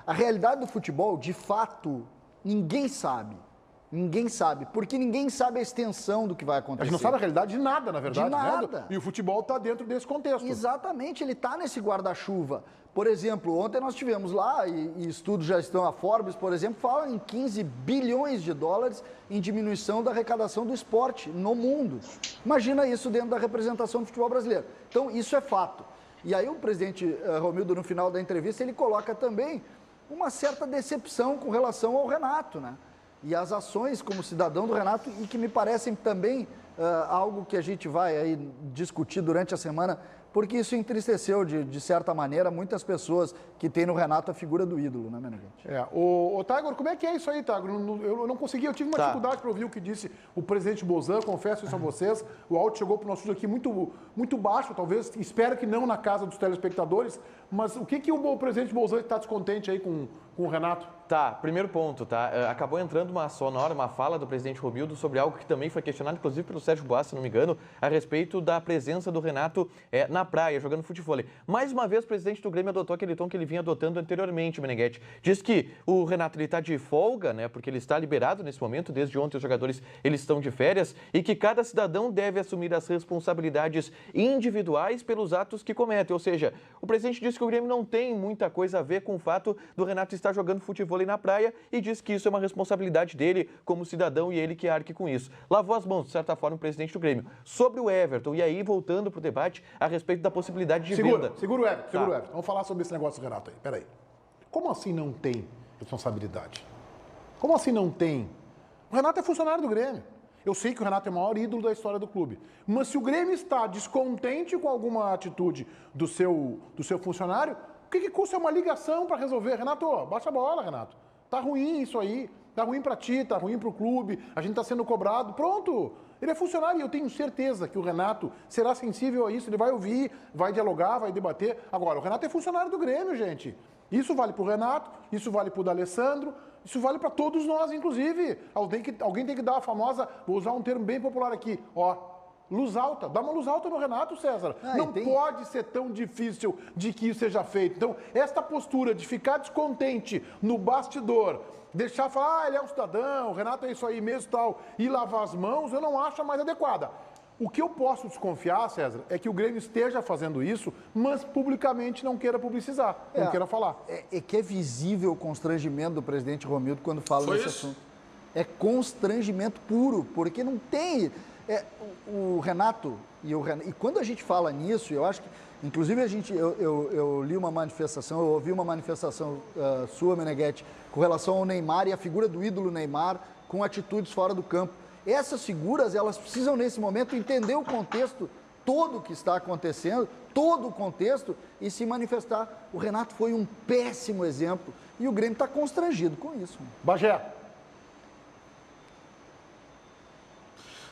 A realidade do futebol, de fato, ninguém sabe. Ninguém sabe, porque ninguém sabe a extensão do que vai acontecer. A gente não sabe a realidade de nada, na verdade. De nada. Né? E o futebol está dentro desse contexto. Exatamente, ele está nesse guarda-chuva. Por exemplo, ontem nós tivemos lá, e estudos já estão, a Forbes, por exemplo, fala em 15 bilhões de dólares em diminuição da arrecadação do esporte no mundo. Imagina isso dentro da representação do futebol brasileiro. Então, isso é fato. E aí o presidente Romildo, no final da entrevista, ele coloca também uma certa decepção com relação ao Renato, né? E as ações como cidadão do Renato, e que me parecem também algo que a gente vai aí discutir durante a semana, porque isso entristeceu, de certa maneira, muitas pessoas que têm no Renato a figura do ídolo, né, Meneghete? O Tagor, como é que é isso aí, Tagor? Eu não consegui, eu tive uma dificuldade para ouvir o que disse o presidente Bolzan, confesso isso a vocês. O áudio chegou para o nosso estúdio aqui muito baixo, talvez, espero que não na casa dos telespectadores, mas o que o presidente Bolzan está descontente aí com o Renato? Tá, primeiro ponto, tá? Acabou entrando uma sonora, uma fala do presidente Romildo sobre algo que também foi questionado, inclusive pelo Sérgio Boas, se não me engano, a respeito da presença do Renato na praia, jogando futebol. Mais uma vez, o presidente do Grêmio adotou aquele tom que ele vinha adotando anteriormente, Meneghete. Diz que o Renato está de folga, né? Porque ele está liberado nesse momento, desde ontem os jogadores eles estão de férias, e que cada cidadão deve assumir as responsabilidades individuais pelos atos que comete. Ou seja, o presidente disse que o Grêmio não tem muita coisa a ver com o fato do Renato estar jogando futebol na praia e diz que isso é uma responsabilidade dele como cidadão e ele que arque com isso. Lavou as mãos, de certa forma, o presidente do Grêmio. Sobre o Everton, e aí voltando para o debate a respeito da possibilidade de venda. Segura o Everton. Vamos falar sobre esse negócio do Renato aí. Peraí. Como assim não tem responsabilidade? Como assim não tem? O Renato é funcionário do Grêmio. Eu sei que o Renato é o maior ídolo da história do clube. Mas se o Grêmio está descontente com alguma atitude do seu funcionário, o que custa uma ligação para resolver? Renato, baixa a bola, Renato. Tá ruim isso aí. Tá ruim para ti, tá ruim para o clube. A gente está sendo cobrado. Pronto. Ele é funcionário e eu tenho certeza que o Renato será sensível a isso. Ele vai ouvir, vai dialogar, vai debater. Agora, o Renato é funcionário do Grêmio, gente. Isso vale para o Renato, isso vale para o D'Alessandro, isso vale para todos nós, inclusive. Alguém tem que dar a famosa, vou usar um termo bem popular aqui, luz alta. Dá uma luz alta no Renato, César. Não pode ser tão difícil de que isso seja feito. Então, esta postura de ficar descontente no bastidor, deixar falar, ele é um cidadão, o Renato é isso aí mesmo tal, e lavar as mãos, eu não acho a mais adequada. O que eu posso desconfiar, César, é que o Grêmio esteja fazendo isso, mas publicamente não queira publicizar, não queira falar. É que é visível o constrangimento do presidente Romildo quando fala nesse assunto. É constrangimento puro, porque não tem... o Renato, e quando a gente fala nisso, eu acho que, inclusive eu li uma manifestação, eu ouvi uma manifestação sua, Meneghete, com relação ao Neymar e a figura do ídolo Neymar com atitudes fora do campo. Essas figuras, elas precisam nesse momento entender o contexto todo que está acontecendo, todo o contexto, e se manifestar. O Renato foi um péssimo exemplo e o Grêmio está constrangido com isso. Bagé.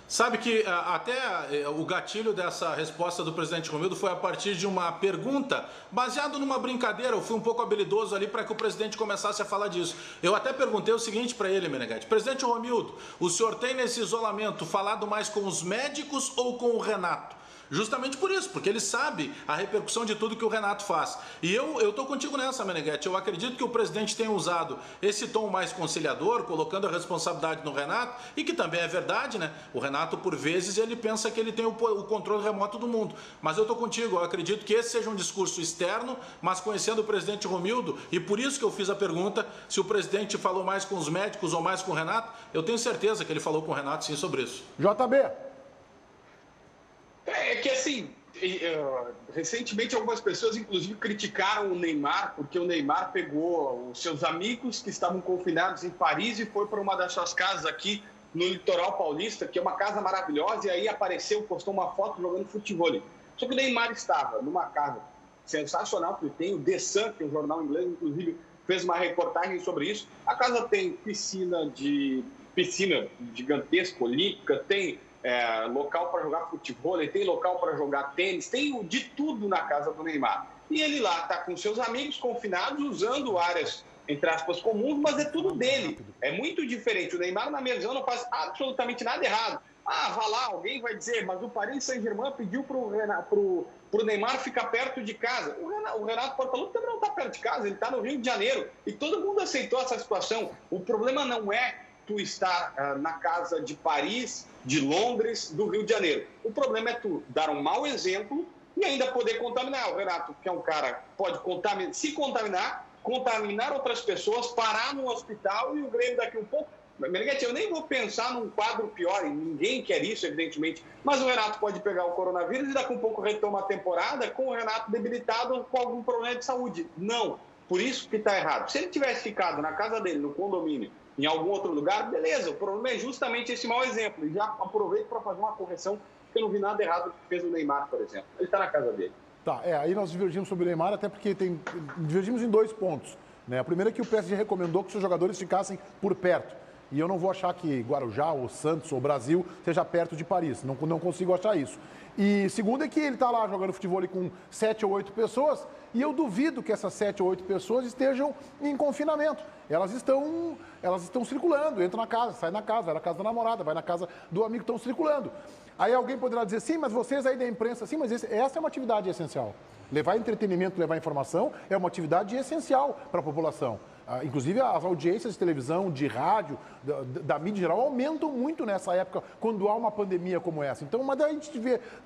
Sabe que até o gatilho dessa resposta do presidente Romildo foi a partir de uma pergunta baseada numa brincadeira. Eu fui um pouco habilidoso ali para que o presidente começasse a falar disso. Eu até perguntei o seguinte para ele, Meneghete: presidente Romildo, o senhor tem nesse isolamento falado mais com os médicos ou com o Renato? Justamente por isso, porque ele sabe a repercussão de tudo que o Renato faz. E eu tô contigo nessa, Meneghete. Eu acredito que o presidente tenha usado esse tom mais conciliador, colocando a responsabilidade no Renato, e que também é verdade, né? O Renato, por vezes, ele pensa que ele tem o controle remoto do mundo. Mas eu tô contigo, eu acredito que esse seja um discurso externo, mas conhecendo o presidente Romildo, e por isso que eu fiz a pergunta, se o presidente falou mais com os médicos ou mais com o Renato, eu tenho certeza que ele falou com o Renato, sim, sobre isso. JB. É que assim, recentemente algumas pessoas inclusive criticaram o Neymar, porque o Neymar pegou os seus amigos que estavam confinados em Paris e foi para uma das suas casas aqui no litoral paulista, que é uma casa maravilhosa, e aí apareceu, postou uma foto jogando futebol. Só que o Neymar estava numa casa sensacional que tem, o The Sun, que é um jornal inglês, inclusive fez uma reportagem sobre isso. A casa tem piscina gigantesca, olímpica, tem local para jogar futebol, tem local para jogar tênis, tem de tudo na casa do Neymar. E ele lá está com seus amigos confinados, usando áreas entre aspas, comuns, mas é tudo dele. É muito diferente. O Neymar na minha visão não faz absolutamente nada errado. Vá lá, alguém vai dizer, mas o Paris Saint-Germain pediu pro Neymar ficar perto de casa. O Renato Portaluppi também não está perto de casa, ele está no Rio de Janeiro. E todo mundo aceitou essa situação. O problema não é tu estar na casa de Paris, de Londres, do Rio de Janeiro. O problema é tu dar um mau exemplo e ainda poder contaminar. O Renato, que é um cara, pode se contaminar outras pessoas, parar no hospital e o Grêmio daqui um pouco... Meneghetti, eu nem vou pensar num quadro pior, e ninguém quer isso, evidentemente, mas o Renato pode pegar o coronavírus e daqui a pouco retoma a temporada com o Renato debilitado com algum problema de saúde. Não, por isso que está errado. Se ele tivesse ficado na casa dele, no condomínio, em algum outro lugar, beleza, o problema é justamente esse mau exemplo. E já aproveito para fazer uma correção, porque eu não vi nada errado que fez o Neymar, por exemplo. Ele está na casa dele. Tá, aí nós divergimos sobre o Neymar, até porque divergimos em 2 pontos. Né? A primeira é que o PSG recomendou que os jogadores ficassem por perto. E eu não vou achar que Guarujá, ou Santos, ou Brasil seja perto de Paris. Não consigo achar isso. E segundo é que ele está lá jogando futebol com 7 ou 8 pessoas e eu duvido que essas 7 ou 8 pessoas estejam em confinamento. Elas estão circulando, entram na casa, saem na casa, vai na casa da namorada, vai na casa do amigo, estão circulando. Aí alguém poderá dizer, sim, mas vocês aí da imprensa, sim, mas essa é uma atividade essencial. Levar entretenimento, levar informação é uma atividade essencial para a população. Inclusive, as audiências de televisão, de rádio, da mídia geral, aumentam muito nessa época, quando há uma pandemia como essa. Então, mas daí a gente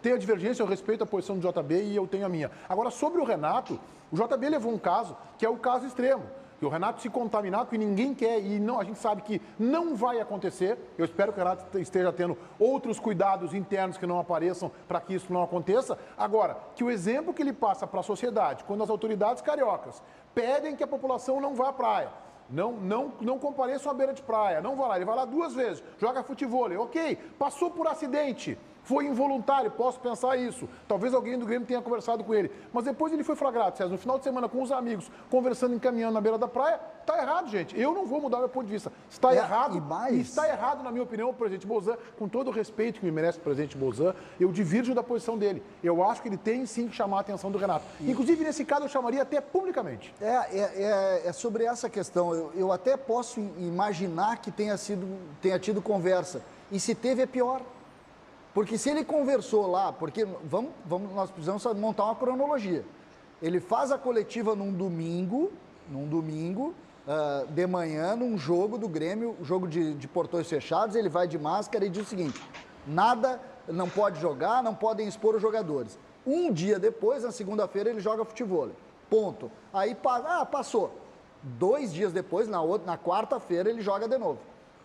tem a divergência, eu respeito a posição do JB e eu tenho a minha. Agora, sobre o Renato, o JB levou um caso, que é o caso extremo. Que o Renato se contaminar, que ninguém quer, e não, a gente sabe que não vai acontecer. Eu espero que o Renato esteja tendo outros cuidados internos que não apareçam para que isso não aconteça. Agora, que o exemplo que ele passa para a sociedade, quando as autoridades cariocas pedem que a população não vá à praia, não compareçam à beira de praia, não vá lá, ele vai lá 2 vezes, joga futevôlei, ok, passou por acidente, foi involuntário, posso pensar isso. Talvez alguém do Grêmio tenha conversado com ele. Mas depois ele foi flagrado, César, no final de semana com os amigos, conversando, encaminhando na beira da praia. Está errado, gente. Eu não vou mudar meu ponto de vista. Está errado. E está errado, na minha opinião, o presidente Bolzan, com todo o respeito que me merece o presidente Bolzan, eu divirjo da posição dele. Eu acho que ele tem sim que chamar a atenção do Renato. Inclusive, nesse caso, eu chamaria até publicamente. É sobre essa questão. Eu até posso imaginar que tenha tido conversa. E se teve, é pior. Porque se ele conversou lá, porque nós precisamos montar uma cronologia. Ele faz a coletiva num domingo de manhã, num jogo do Grêmio, jogo de portões fechados, ele vai de máscara e diz o seguinte, nada, não pode jogar, não podem expor os jogadores. Um dia depois, na segunda-feira, ele joga futevôlei. Ponto. Aí passou. 2 dias depois, na quarta-feira, ele joga de novo.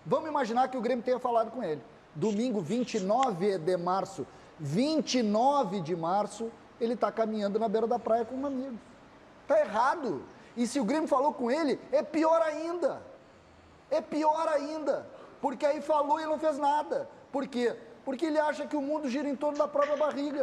Vamos imaginar que o Grêmio tenha falado com ele. Domingo 29 de março, 29 de março, ele está caminhando na beira da praia com um amigo. Está errado. E se o Grêmio falou com ele, é pior ainda. É pior ainda. Porque aí falou e não fez nada. Por quê? Porque ele acha que o mundo gira em torno da própria barriga.